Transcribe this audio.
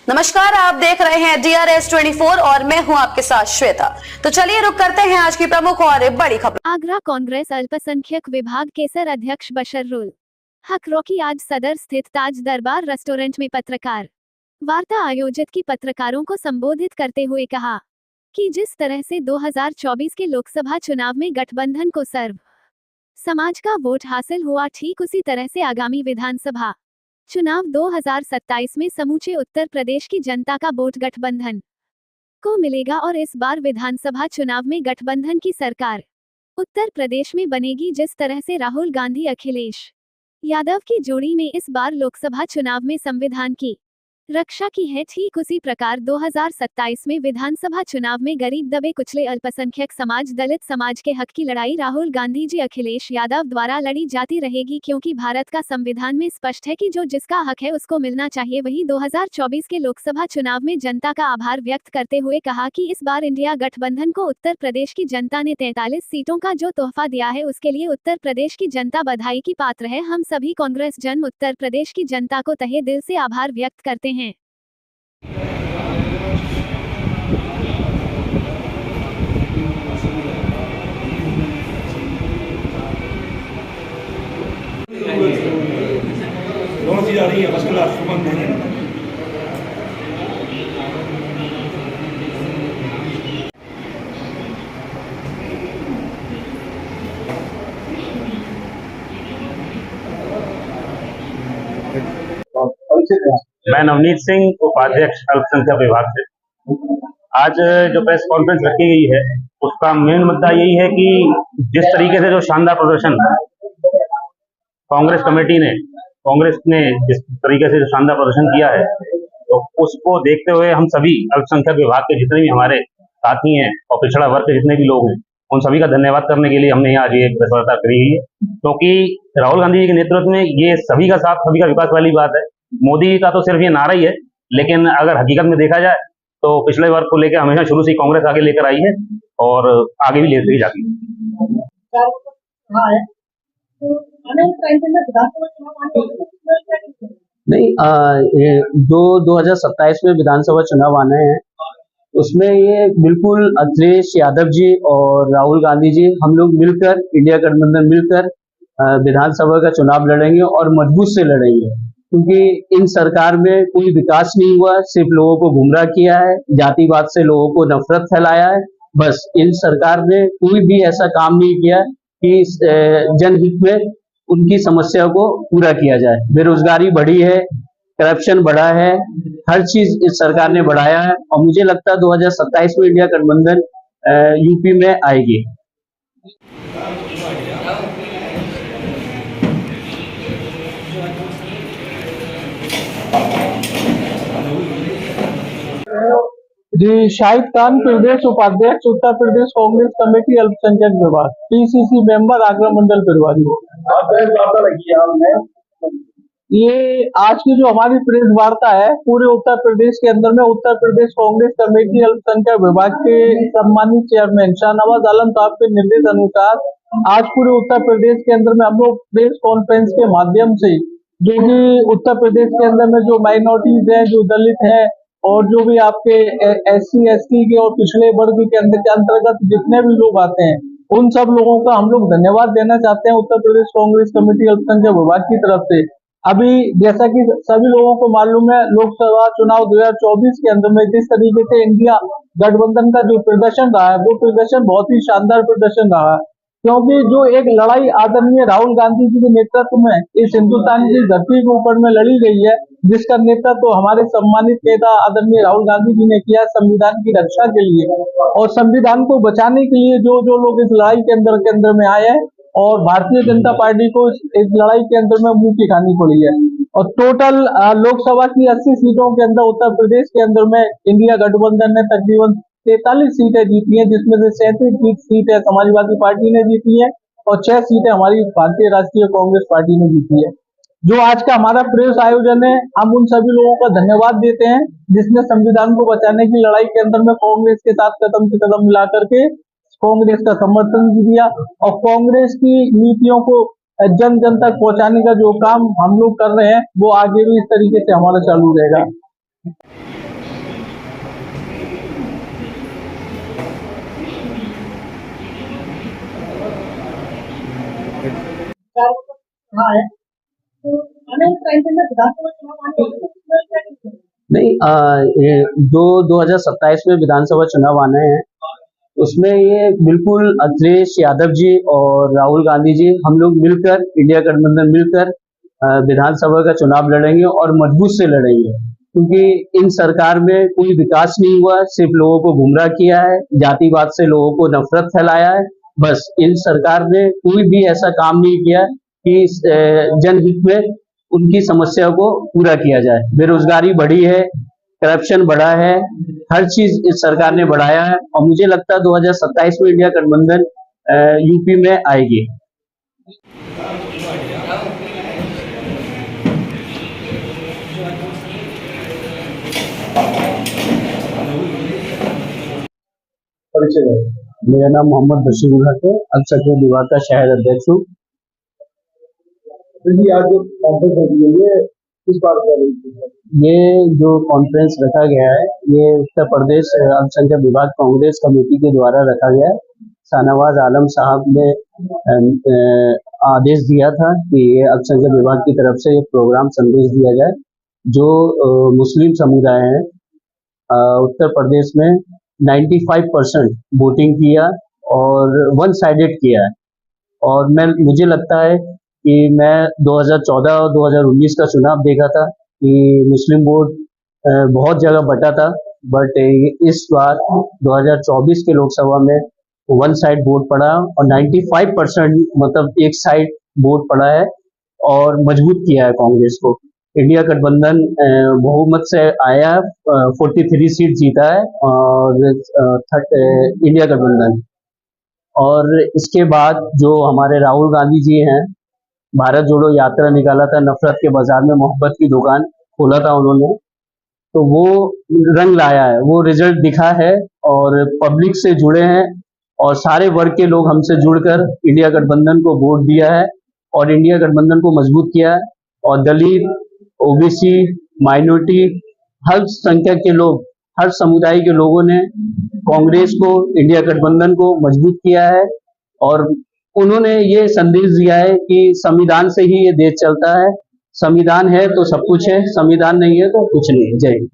नमस्कार, आप देख रहे हैं DRS24 और मैं हूं आपके साथ श्वेता। तो चलिए रुक करते हैं आज की प्रमुख और बड़ी खबर। आगरा कांग्रेस अल्पसंख्यक विभाग केसर अध्यक्ष बशरुल हक रॉकी आज सदर स्थित ताज दरबार रेस्टोरेंट में पत्रकार वार्ता आयोजित की। पत्रकारों को संबोधित करते हुए कहा कि जिस तरह से 2024 के लोकसभा चुनाव में गठबंधन को सर्व समाज का वोट हासिल हुआ, ठीक उसी तरह से आगामी विधानसभा चुनाव 2027 में समूचे उत्तर प्रदेश की जनता का वोट गठबंधन को मिलेगा और इस बार विधानसभा चुनाव में गठबंधन की सरकार उत्तर प्रदेश में बनेगी। जिस तरह से राहुल गांधी अखिलेश यादव की जोड़ी में इस बार लोकसभा चुनाव में संविधान की रक्षा की है, ठीक उसी प्रकार 2027 में विधानसभा चुनाव में गरीब दबे कुचले अल्पसंख्यक समाज दलित समाज के हक की लड़ाई राहुल गांधी जी अखिलेश यादव द्वारा लड़ी जाती रहेगी, क्योंकि भारत का संविधान में स्पष्ट है कि जो जिसका हक है उसको मिलना चाहिए। वही 2024 के लोकसभा चुनाव में जनता का आभार व्यक्त करते हुए कहा कि इस बार इंडिया गठबंधन को उत्तर प्रदेश की जनता ने 43 सीटों का जो तोहफा दिया है उसके लिए उत्तर प्रदेश की जनता बधाई की पात्र है। हम सभी कांग्रेस जन उत्तर प्रदेश की जनता को तहे दिल से आभार व्यक्त करते हैं। दोनों चीज आ रही है, फर्स्ट क्लास मैं नवनीत सिंह, उपाध्यक्ष अल्पसंख्यक विभाग से। आज जो प्रेस कॉन्फ्रेंस रखी गई है उसका मेन मुद्दा यही है कि जिस तरीके से जो शानदार प्रदर्शन कांग्रेस ने जिस तरीके से जो शानदार प्रदर्शन किया है, तो उसको देखते हुए हम सभी अल्पसंख्यक विभाग के जितने भी हमारे साथी हैं और पिछड़ा वर्ग के जितने भी लोग हैं, उन सभी का धन्यवाद करने के लिए हमने यहाँ आज ये प्रेस वार्ता करी है। क्योंकि राहुल गांधी जी के नेतृत्व में ये सभी का साथ, सभी का विकास वाली बात है। मोदी का तो सिर्फ ये नारा ही है, लेकिन अगर हकीकत में देखा जाए तो पिछले वर्ग को लेकर हमेशा शुरू से कांग्रेस आगे लेकर आई है और आगे भी लेकर ही जाती है। नहीं, जो 2027 में विधानसभा चुनाव आने हैं उसमें ये बिल्कुल अखिलेश यादव जी और राहुल गांधी जी हम लोग मिलकर, इंडिया गठबंधन मिलकर विधानसभा का चुनाव लड़ेंगे और मजबूत से लड़ेंगे। क्योंकि इन सरकार में कोई विकास नहीं हुआ, सिर्फ लोगों को गुमराह किया है, जातिवाद से लोगों को नफरत फैलाया है। बस इन सरकार ने कोई भी ऐसा काम नहीं किया कि जनहित में उनकी समस्या को पूरा किया जाए। बेरोजगारी बढ़ी है, करप्शन बढ़ा है, हर चीज इस सरकार ने बढ़ाया है और मुझे लगता है 2027 में इंडिया गठबंधन यूपी में आएगी। जी, शाहिद खान, प्रदेश उपाध्यक्ष उत्तर प्रदेश कांग्रेस कमेटी अल्पसंख्यक विभाग, PCC मेंबर, आगरा मंडल परिवारी। ये आज की जो हमारी प्रेस वार्ता है पूरे उत्तर प्रदेश के अंदर में उत्तर प्रदेश कांग्रेस कमेटी अल्पसंख्यक विभाग के सम्मानित चेयरमैन शाहनवाज आलम साहब के निर्देश अनुसार आज पूरे उत्तर प्रदेश के अंदर में हम लोग प्रेस कॉन्फ्रेंस के माध्यम से जो भी उत्तर प्रदेश के अंदर में जो माइनॉरिटीज है, जो दलित है और जो भी आपके SC ST के और पिछड़े वर्ग के अंतर्गत जितने भी लोग आते हैं, उन सब लोगों का हम लोग धन्यवाद देना चाहते हैं उत्तर प्रदेश कांग्रेस कमेटी अल्पसंख्यक विभाग की तरफ से। अभी जैसा कि सभी लोगों को मालूम है, लोकसभा चुनाव 2024 के अंदर में जिस तरीके से इंडिया गठबंधन का जो प्रदर्शन रहा है वो प्रदर्शन बहुत ही शानदार प्रदर्शन रहा है। क्योंकि जो एक लड़ाई आदरणीय राहुल गांधी जी के नेतृत्व में इस हिंदुस्तान की धरती के ऊपर में लड़ी गई है, जिसका नेतृत्व हमारे सम्मानित नेता आदरणीय राहुल गांधी जी ने किया संविधान की रक्षा के लिए और संविधान को बचाने के लिए जो लोग इस लड़ाई के अंदर में आए हैं और भारतीय जनता पार्टी को इस लड़ाई के अंदर में मुंह की खानी पड़ी है। और टोटल लोकसभा की 80 सीटों के अंदर उत्तर प्रदेश के अंदर में इंडिया गठबंधन ने तकरीबन 43 सीटें जीती हैं, जिसमें से 37 सीटें समाजवादी पार्टी ने जीती है और 6 सीटें हमारी भारतीय राष्ट्रीय कांग्रेस पार्टी ने जीती है। जो आज का हमारा प्रेस आयोजन है, हम उन सभी लोगों का धन्यवाद देते हैं जिसने संविधान को बचाने की लड़ाई के अंदर में कांग्रेस के साथ कदम से कदम मिला करके कांग्रेस का समर्थन दिया और कांग्रेस की नीतियों को जन जन तक पहुंचाने का जो काम हम लोग कर रहे हैं वो आगे भी इस तरीके से हमारा चालू रहेगा। नहीं, ये जो 2027 में विधानसभा चुनाव आने हैं उसमें ये बिल्कुल अखिलेश यादव जी और राहुल गांधी जी हम लोग मिलकर, इंडिया गठबंधन मिलकर विधानसभा का चुनाव लड़ेंगे और मजबूत से लड़ेंगे, क्योंकि इन सरकार में कोई विकास नहीं हुआ, सिर्फ लोगों को गुमराह किया है, जातिवाद से लोगों को नफरत फैलाया है। बस इन सरकार ने कोई भी ऐसा काम नहीं किया कि जनहित में उनकी समस्या को पूरा किया जाए। बेरोजगारी बढ़ी है, करप्शन बढ़ा है, हर चीज इस सरकार ने बढ़ाया है और मुझे लगता है 2027 में इंडिया गठबंधन यूपी में आएगी। परिचय, मेरा नाम मोहम्मद बशीरुल हक है, अल्पसंख्यक विभाग का शहर अध्यक्ष हूँ। आज जो कॉन्फ्रेंस होगी है किस बात पर ये जो कॉन्फ्रेंस रखा गया है ये उत्तर प्रदेश अल्पसंख्यक विभाग कांग्रेस कमेटी के द्वारा रखा गया है। शाहनवाज आलम साहब ने आदेश दिया था कि ये अल्पसंख्यक विभाग की तरफ से ये प्रोग्राम संदेश दिया जाए। जो मुस्लिम समुदाय है उत्तर प्रदेश में 95% वोटिंग किया और वन साइडेड किया है, और मुझे लगता है कि मैं 2014 और 2019 का चुनाव देखा था कि मुस्लिम वोट बहुत जगह बटा था, बट इस बार 2024 के लोकसभा में वन साइड वोट पड़ा और 95% मतलब एक साइड वोट पड़ा है और मजबूत किया है कांग्रेस को। इंडिया गठबंधन बहुमत से आया, 43 सीट जीता है और इंडिया गठबंधन। और इसके बाद जो हमारे राहुल गांधी जी हैं, भारत जोड़ो यात्रा निकाला था, नफरत के बाजार में मोहब्बत की दुकान खोला था उन्होंने, तो वो रंग लाया है, वो रिजल्ट दिखा है और पब्लिक से जुड़े हैं और सारे वर्ग के लोग हमसे जुड़कर इंडिया गठबंधन को वोट दिया है और इंडिया गठबंधन को मजबूत किया है। और दलित, ओबीसी, माइनॉरिटी, हर संख्या के लोग, हर समुदाय के लोगों ने कांग्रेस को, इंडिया गठबंधन को मजबूत किया है और उन्होंने ये संदेश दिया है कि संविधान से ही ये देश चलता है। संविधान है तो सब कुछ है, संविधान नहीं है तो कुछ नहीं। जय हिंद।